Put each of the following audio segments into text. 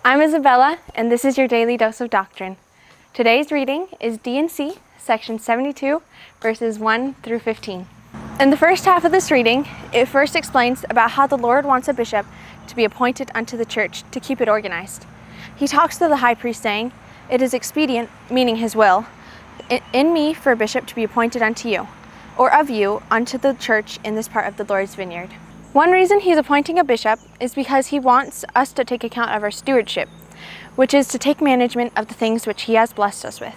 I'm Isabella, and this is your Daily Dose of Doctrine. Today's reading is D&C, section 72, verses 1 through 15. In the first half of this reading, it first explains about how the Lord wants a bishop to be appointed unto the church to keep it organized. He talks to the high priest saying, "It is expedient," meaning his will, "in me for a bishop to be appointed unto you, or of you unto the church in this part of the Lord's vineyard." One reason he's appointing a bishop is because he wants us to take account of our stewardship, which is to take management of the things which he has blessed us with.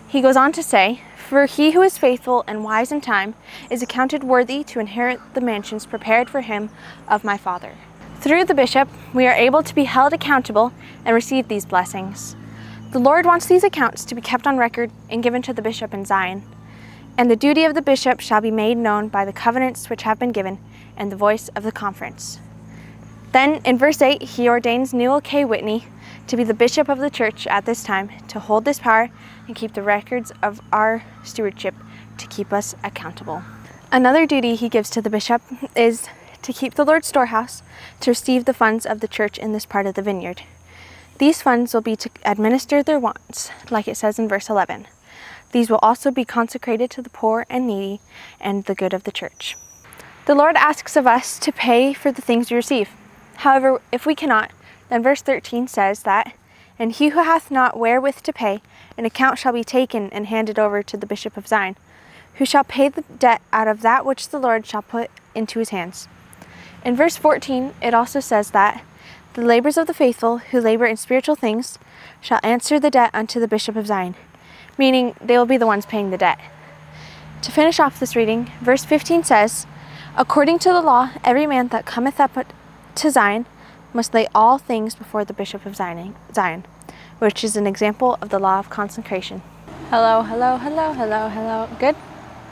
He goes on to say, "For he who is faithful and wise in time is accounted worthy to inherit the mansions prepared for him of my Father." Through the bishop, we are able to be held accountable and receive these blessings. The Lord wants these accounts to be kept on record and given to the bishop in Zion. And the duty of the bishop shall be made known by the covenants which have been given and the voice of the conference. Then in verse 8, he ordains Newell K. Whitney to be the bishop of the church at this time, to hold this power and keep the records of our stewardship to keep us accountable. Another duty he gives to the bishop is to keep the Lord's storehouse, to receive the funds of the church in this part of the vineyard. These funds will be to administer their wants, like it says in verse 11. These will also be consecrated to the poor and needy and the good of the church. The Lord asks of us to pay for the things we receive. However, if we cannot, then verse 13 says that, "And he who hath not wherewith to pay, an account shall be taken and handed over to the bishop of Zion, who shall pay the debt out of that which the Lord shall put into his hands." In verse 14, it also says that, "The labors of the faithful who labor in spiritual things shall answer the debt unto the bishop of Zion," meaning they will be the ones paying the debt. To finish off this reading, verse 15 says, "According to the law, every man that cometh up to Zion must lay all things before the bishop of Zion, which is an example of the law of consecration." Hello, hello, hello, hello, hello. Good?